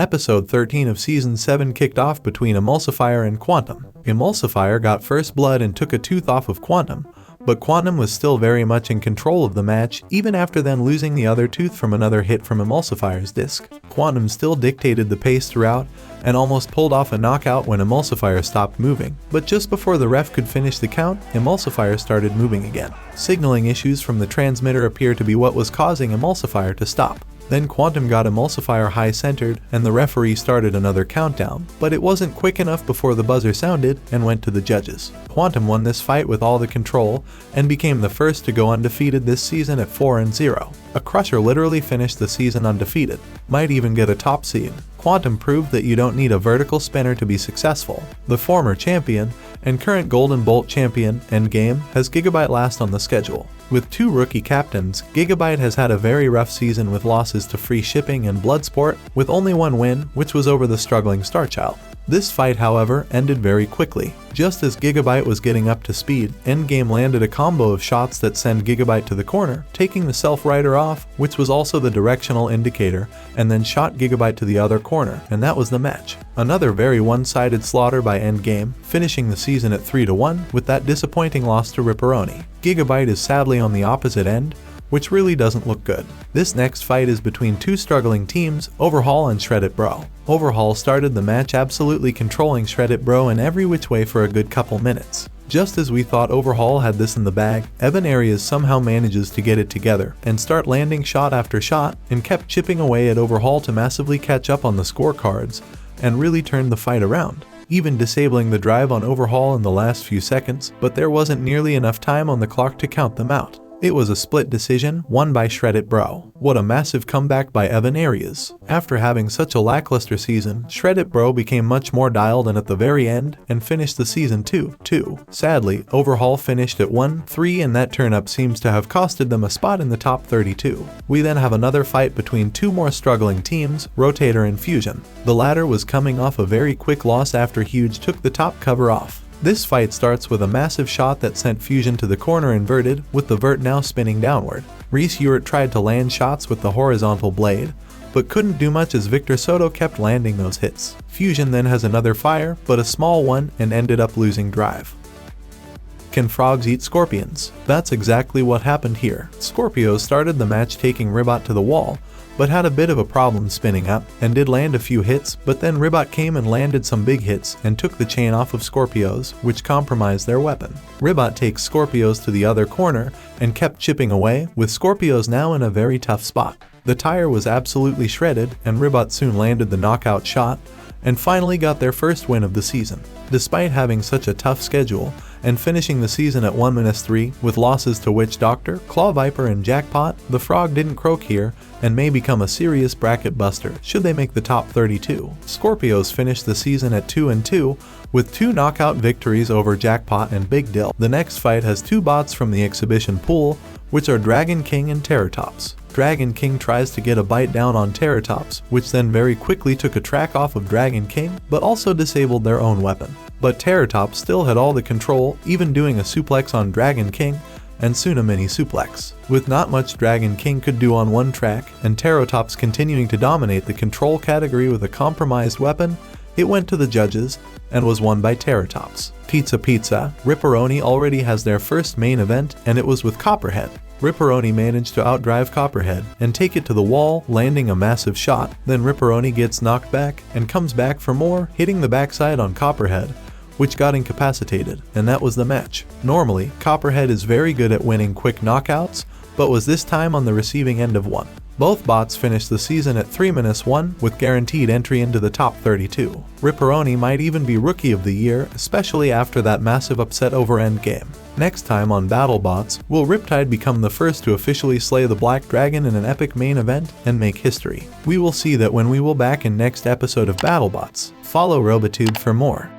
Episode 13 of Season 7 kicked off between Emulsifier and Quantum. Emulsifier got first blood and took a tooth off of Quantum, but Quantum was still very much in control of the match even after then losing the other tooth from another hit from Emulsifier's disc. Quantum still dictated the pace throughout and almost pulled off a knockout when Emulsifier stopped moving, but just before the ref could finish the count, Emulsifier started moving again. Signaling issues from the transmitter appear to be what was causing Emulsifier to stop. Then Quantum got Emulsifier high-centered and the referee started another countdown, but it wasn't quick enough before the buzzer sounded and went to the judges. Quantum won this fight with all the control and became the first to go undefeated this season at 4-0. A crusher literally finished the season undefeated, might even get a top seed. Quantum proved that you don't need a vertical spinner to be successful. The former champion and current Golden Bolt champion, Endgame, has Gigabyte last on the schedule. With 2 rookie captains, Gigabyte has had a very rough season with losses to Free Shipping and Bloodsport, with only one win, which was over the struggling Starchild. This fight, however, ended very quickly. Just as Gigabyte was getting up to speed, Endgame landed a combo of shots that send Gigabyte to the corner, taking the self-rider off, which was also the directional indicator, and then shot Gigabyte to the other corner, and that was the match. Another very one-sided slaughter by Endgame, finishing the season at 3-1 with that disappointing loss to Ripperoni. Gigabyte is sadly on the opposite end, which really doesn't look good. This next fight is between 2 struggling teams, Overhaul and Shreddit Bro. Overhaul started the match absolutely controlling Shreddit Bro in every which way for a good couple minutes. Just as we thought Overhaul had this in the bag, Evan Arias somehow manages to get it together and start landing shot after shot and kept chipping away at Overhaul to massively catch up on the scorecards and really turn the fight around, even disabling the drive on Overhaul in the last few seconds, but there wasn't nearly enough time on the clock to count them out. It was a split decision, won by Shreddit Bro. What a massive comeback by Evan Arias. After having such a lackluster season, Shreddit Bro became much more dialed in at the very end and finished the season 2-2. Sadly, Overhaul finished at 1-3 and that turn-up seems to have costed them a spot in the top 32. We then have another fight between 2 more struggling teams, Rotator and Fusion. The latter was coming off a very quick loss after Huge took the top cover off. This fight starts with a massive shot that sent Fusion to the corner inverted, with the vert now spinning downward. Reese Ewert tried to land shots with the horizontal blade, but couldn't do much as Victor Soto kept landing those hits. Fusion then has another fire, but a small one, and ended up losing drive. Can frogs eat scorpions? That's exactly what happened here. Scorpios started the match taking Ribot to the wall, but had a bit of a problem spinning up, and did land a few hits, but then Ribot came and landed some big hits and took the chain off of Scorpios, which compromised their weapon. Ribot takes Scorpios to the other corner and kept chipping away, with Scorpios now in a very tough spot. The tire was absolutely shredded, and Ribot soon landed the knockout shot, and finally got their first win of the season. Despite having such a tough schedule, and finishing the season at 1-3 with losses to Witch Doctor, Claw Viper and Jackpot, the Frog didn't croak here and may become a serious bracket buster should they make the top 32. Scorpios finished the season at 2-2 with 2 knockout victories over Jackpot and Big Dill. The next fight has 2 bots from the exhibition pool, which are Dragon King and Territops. Dragon King tries to get a bite down on Territops, which then very quickly took a track off of Dragon King, but also disabled their own weapon. But Territops still had all the control, even doing a suplex on Dragon King, and soon a mini suplex. With not much Dragon King could do on one track, and Territops continuing to dominate the control category with a compromised weapon, it went to the judges, and was won by Territops. Pizza Pizza, Ripperoni already has their first main event, and it was with Copperhead. Ripperoni managed to outdrive Copperhead and take it to the wall, landing a massive shot. Then Ripperoni gets knocked back and comes back for more, hitting the backside on Copperhead, which got incapacitated, and that was the match. Normally, Copperhead is very good at winning quick knockouts, but was this time on the receiving end of one. Both bots finished the season at 3-1 with guaranteed entry into the top 32. Ripperoni might even be Rookie of the Year, especially after that massive upset over Endgame. Next time on Battlebots, will Riptide become the first to officially slay the Black Dragon in an epic main event and make history? We will see that when we will back in next episode of Battlebots. Follow Robotube for more.